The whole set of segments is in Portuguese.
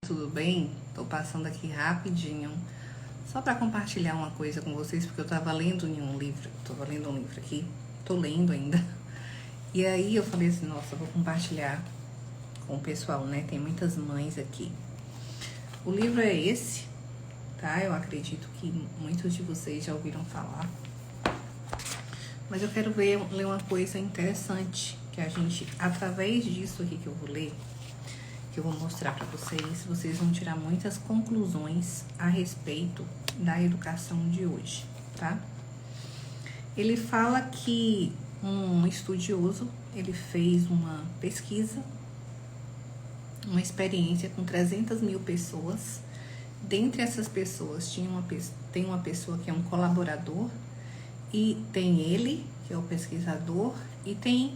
tudo bem? Tô passando aqui rapidinho, só para compartilhar uma coisa com vocês, porque eu tava lendo em um livro, aqui, tô lendo ainda. E aí eu falei assim, nossa, eu vou compartilhar com o pessoal, né? Tem muitas mães aqui. O livro é esse, tá? Eu acredito que muitos de vocês já ouviram falar. Mas eu quero ler uma coisa interessante, que a gente, através disso aqui que eu vou ler, que eu vou mostrar para vocês vão tirar muitas conclusões a respeito da educação de hoje, tá? Ele fala que um estudioso, ele fez uma pesquisa, uma experiência com 300 mil pessoas. Dentre essas pessoas, tem uma pessoa que é um colaborador, e tem ele, que é o pesquisador, e tem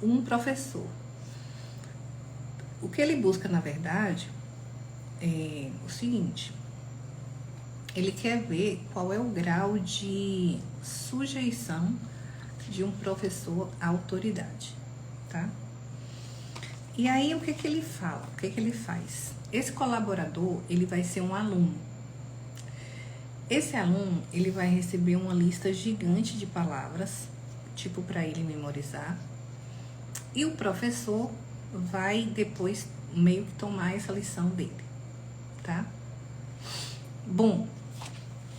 um professor. O que ele busca, na verdade, é o seguinte: ele quer ver qual é o grau de sujeição de um professor à autoridade, tá? E aí, o que que ele fala? O que que ele faz? Esse colaborador, ele vai ser um aluno. Esse aluno, ele vai receber uma lista gigante de palavras, tipo para ele memorizar, e o professor vai depois meio que tomar essa lição dele, tá? Bom,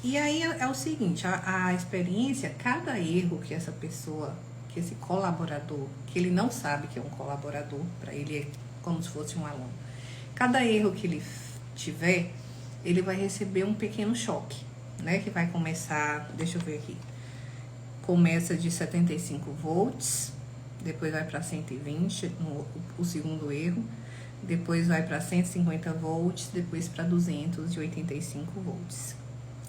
e aí é o seguinte, a experiência, cada erro que essa pessoa, que esse colaborador, que ele não sabe que é um colaborador, para ele é como se fosse um aluno, cada erro que ele tiver, ele vai receber um pequeno choque, né? Que vai começar, deixa eu ver aqui, começa de 75 volts, depois vai para 120, o segundo erro, depois vai para 150 volts, depois para 285 volts.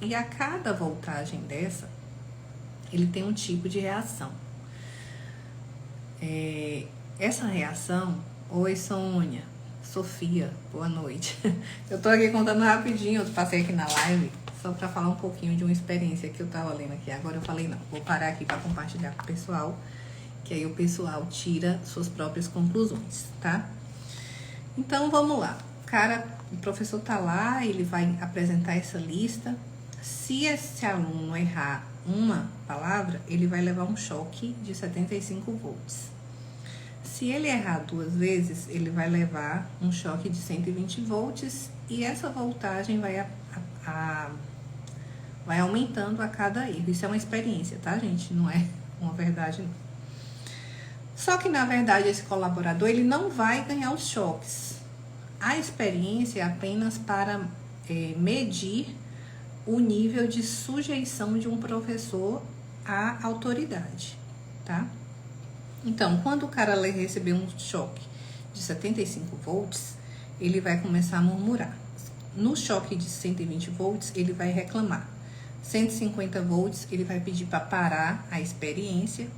E a cada voltagem dessa, ele tem um tipo de reação. Essa reação, oi Sônia, Sofia, boa noite. Eu tô aqui contando rapidinho, eu passei aqui na live, só para falar um pouquinho de uma experiência que eu tava lendo aqui. Agora eu falei, não, vou parar aqui para compartilhar com o pessoal, que aí o pessoal tira suas próprias conclusões, tá? Então, vamos lá. O professor tá lá, ele vai apresentar essa lista. Se esse aluno errar uma palavra, ele vai levar um choque de 75 volts. Se ele errar 2 vezes, ele vai levar um choque de 120 volts e essa voltagem vai aumentando a cada erro. Isso é uma experiência, tá, gente? Não é uma verdade, não. Só que, na verdade, esse colaborador, ele não vai ganhar os choques. A experiência é apenas para medir o nível de sujeição de um professor à autoridade, tá? Então, quando o cara receber um choque de 75 volts, ele vai começar a murmurar. No choque de 120 volts, ele vai reclamar. 150 volts, ele vai pedir para parar a experiência.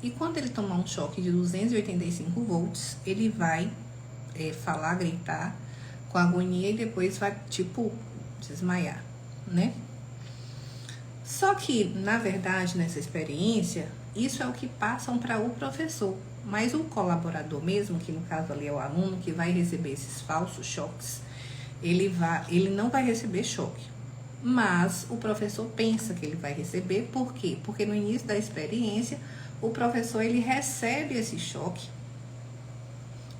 E quando ele tomar um choque de 285 volts, ele vai falar, gritar com agonia e depois vai, tipo, desmaiar, né? Só que, na verdade, nessa experiência, isso é o que passam para o professor. Mas o colaborador mesmo, que no caso ali é o aluno, que vai receber esses falsos choques, ele não vai receber choque. Mas o professor pensa que ele vai receber, por quê? Porque no início da experiência, o professor, ele recebe esse choque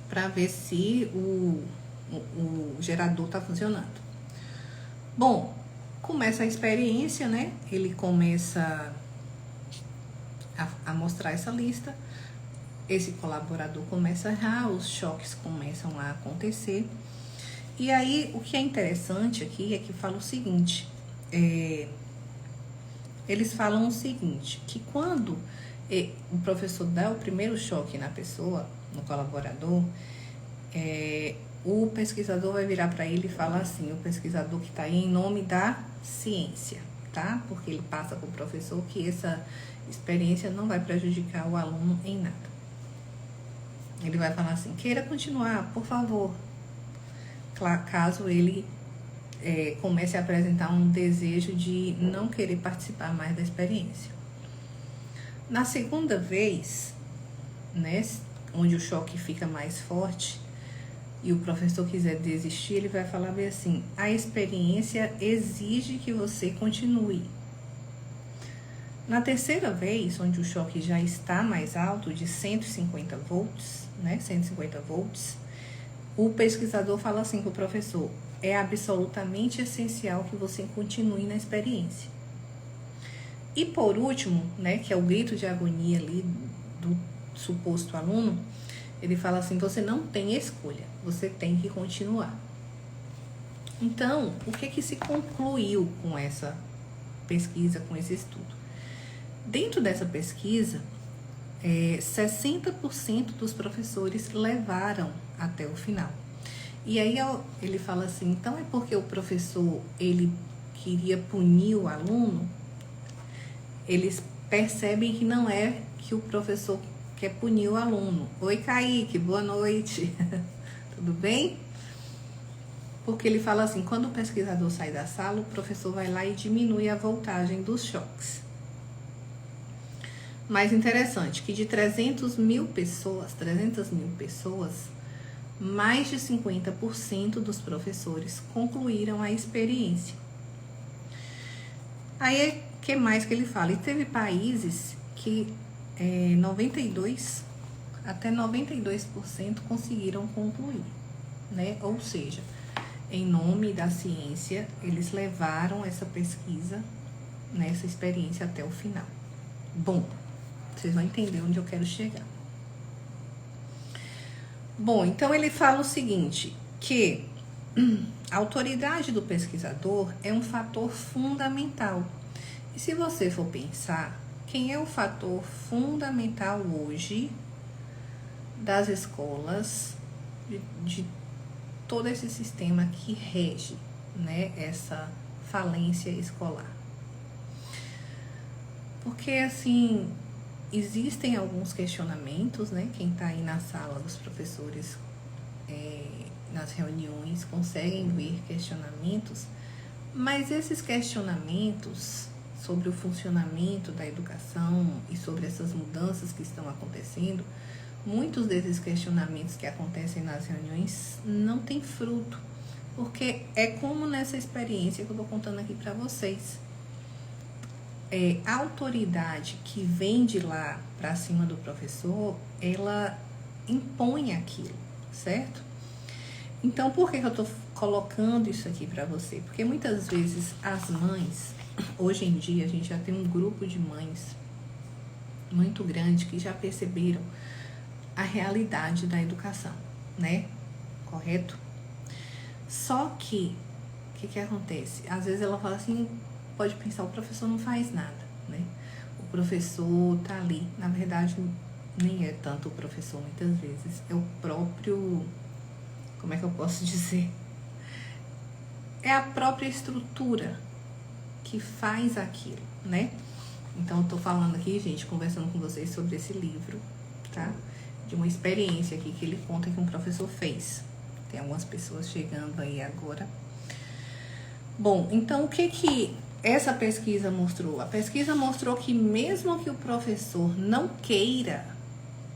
para ver se o gerador está funcionando. Bom, começa a experiência, né? Ele começa a mostrar essa lista, esse colaborador começa a errar, os choques começam a acontecer. E aí, o que é interessante aqui é que fala o seguinte, eles falam o seguinte, que quando o professor dá o primeiro choque na pessoa, no colaborador, o pesquisador vai virar para ele e falar assim, o pesquisador que está aí em nome da ciência, tá? Porque ele passa para o professor que essa experiência não vai prejudicar o aluno em nada. Ele vai falar assim, queira continuar, por favor. Caso ele comece a apresentar um desejo de não querer participar mais da experiência. Na segunda vez, né, onde o choque fica mais forte, e o professor quiser desistir, ele vai falar bem assim: a experiência exige que você continue. Na terceira vez, onde o choque já está mais alto, de 150 volts, né, 150 volts, o pesquisador fala assim para o professor: é absolutamente essencial que você continue na experiência. E por último, né, que é o grito de agonia ali do suposto aluno, ele fala assim: você não tem escolha, você tem que continuar. Então, o que se concluiu com essa pesquisa, com esse estudo? Dentro dessa pesquisa, 60% dos professores levaram até o final. E aí ele fala assim: então é porque o professor ele queria punir o aluno? Eles percebem que não é que o professor quer punir o aluno. Oi, Kaique, boa noite. Tudo bem? Porque ele fala assim: quando o pesquisador sai da sala, o professor vai lá e diminui a voltagem dos choques. Mais interessante, que de 300 mil pessoas, mais de 50% dos professores concluíram a experiência. Aí, o que mais que ele fala? E teve países que 92% conseguiram concluir, né? Ou seja, em nome da ciência, eles levaram essa pesquisa, nessa experiência até o final. Bom, vocês vão entender onde eu quero chegar. Bom, então ele fala o seguinte, que a autoridade do pesquisador é um fator fundamental. E se você for pensar, quem é o fator fundamental hoje das escolas, de todo esse sistema que rege, né, essa falência escolar? Porque, assim, existem alguns questionamentos, né? Quem está aí na sala dos professores, nas reuniões, conseguem ver questionamentos, mas esses questionamentos sobre o funcionamento da educação e sobre essas mudanças que estão acontecendo, muitos desses questionamentos que acontecem nas reuniões não têm fruto, porque é como nessa experiência que eu estou contando aqui para vocês. A autoridade que vem de lá para cima do professor, ela impõe aquilo, certo? Então, por que eu estou colocando isso aqui para você? Porque muitas vezes as mães, hoje em dia a gente já tem um grupo de mães muito grande que já perceberam a realidade da educação, né? Correto? Só que, o que acontece? Às vezes ela fala assim, pode pensar, o professor não faz nada, né? O professor tá ali, na verdade, nem é tanto o professor muitas vezes, é o próprio, como é que eu posso dizer? É a própria estrutura que faz aquilo, né? Então, eu tô falando aqui, gente, conversando com vocês sobre esse livro, tá? De uma experiência aqui que ele conta que um professor fez. Tem algumas pessoas chegando aí agora. Bom, então, o que essa pesquisa mostrou? A pesquisa mostrou que mesmo que o professor não queira,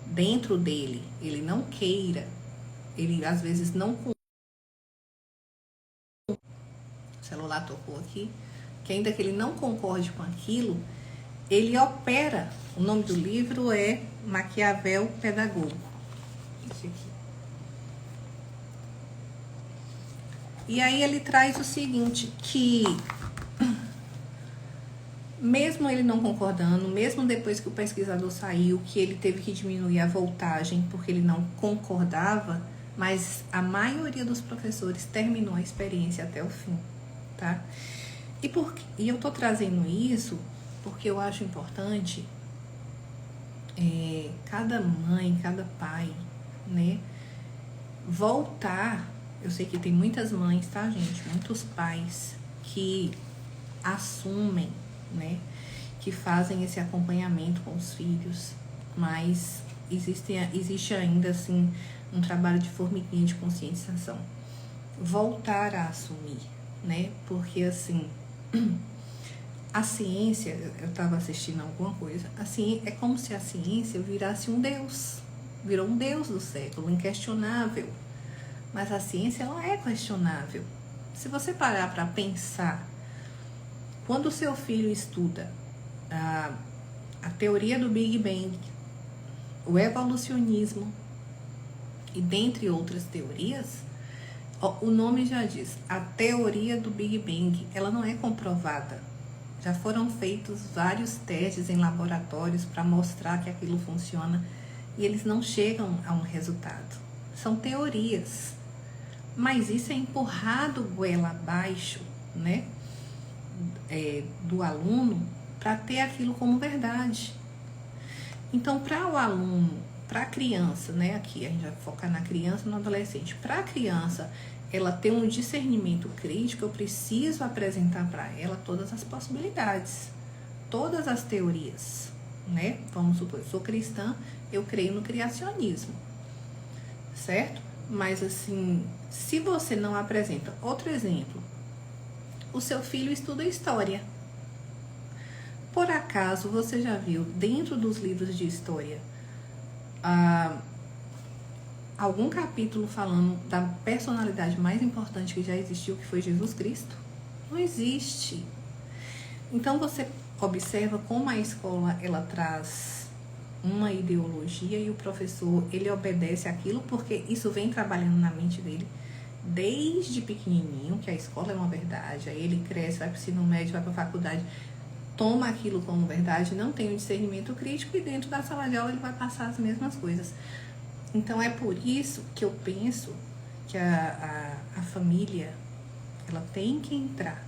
dentro dele, ele não queira, ele às vezes não... O celular tocou aqui. Que ainda que ele não concorde com aquilo, ele opera. O nome do livro é Maquiavel Pedagogo. Esse aqui. E aí ele traz o seguinte, que mesmo ele não concordando, mesmo depois que o pesquisador saiu, que ele teve que diminuir a voltagem porque ele não concordava, mas a maioria dos professores terminou a experiência até o fim, tá? E eu tô trazendo isso porque eu acho importante cada mãe, cada pai, né, voltar. Eu sei que tem muitas mães, tá, gente? Muitos pais que assumem, né, que fazem esse acompanhamento com os filhos, mas existe ainda, assim, um trabalho de formiguinha de conscientização. Voltar a assumir, né, porque, assim, a ciência, eu estava assistindo alguma coisa, assim, é como se a ciência virasse um deus, virou um deus do século, inquestionável. Mas a ciência, ela é questionável. Se você parar para pensar, quando o seu filho estuda a teoria do Big Bang, o evolucionismo e dentre outras teorias, o nome já diz, a teoria do Big Bang, ela não é comprovada. Já foram feitos vários testes em laboratórios para mostrar que aquilo funciona e eles não chegam a um resultado. São teorias, mas isso é empurrado goela abaixo, né, do aluno para ter aquilo como verdade. Então, para o aluno, para a criança, né, aqui a gente vai focar na criança e no adolescente. Para a criança, ela ter um discernimento crítico, eu preciso apresentar para ela todas as possibilidades, todas as teorias, né? Vamos supor, eu sou cristã, eu creio no criacionismo, certo? Mas assim, se você não apresenta, outro exemplo, o seu filho estuda história. Por acaso, você já viu dentro dos livros de história algum capítulo falando da personalidade mais importante que já existiu, que foi Jesus Cristo? Não existe. Então você observa como a escola, ela traz uma ideologia e o professor, ele obedece aquilo porque isso vem trabalhando na mente dele desde pequenininho, que a escola é uma verdade, aí ele cresce, vai para o ensino médio, vai para a faculdade, toma aquilo como verdade, não tem o discernimento crítico e dentro da sala de aula ele vai passar as mesmas coisas. Então é por isso que eu penso que a família, ela tem que entrar,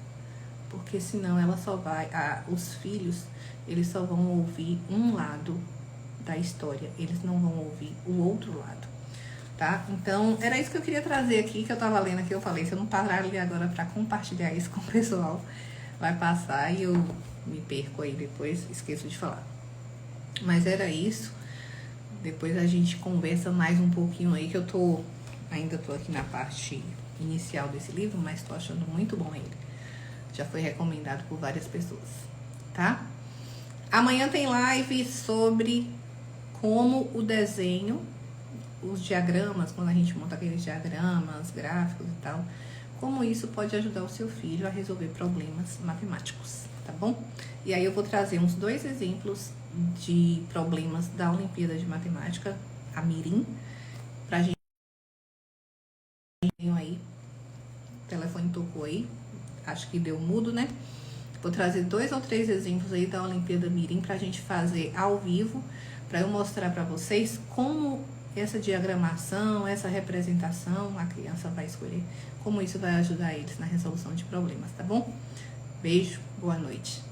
porque senão ela só vai, os filhos, eles só vão ouvir um lado da história, eles não vão ouvir o outro lado, tá? Então era isso que eu queria trazer aqui, que eu tava lendo aqui, eu falei, se eu não parar ali agora para compartilhar isso com o pessoal, vai passar e eu me perco aí depois, esqueço de falar. Mas era isso. Depois a gente conversa mais um pouquinho aí, que eu ainda tô aqui na parte inicial desse livro, mas tô achando muito bom ele. Já foi recomendado por várias pessoas, tá? Amanhã tem live sobre como o desenho, os diagramas, quando a gente monta aqueles diagramas, gráficos e tal, como isso pode ajudar o seu filho a resolver problemas matemáticos, tá bom? E aí eu vou trazer uns 2 exemplos de problemas da Olimpíada de Matemática, a Mirim, pra gente aí. O telefone tocou aí, acho que deu mudo, né? Vou trazer 2 ou 3 exemplos aí da Olimpíada Mirim pra gente fazer ao vivo, pra eu mostrar pra vocês como essa diagramação, essa representação, a criança vai escolher como isso vai ajudar eles na resolução de problemas, tá bom? Beijo, boa noite.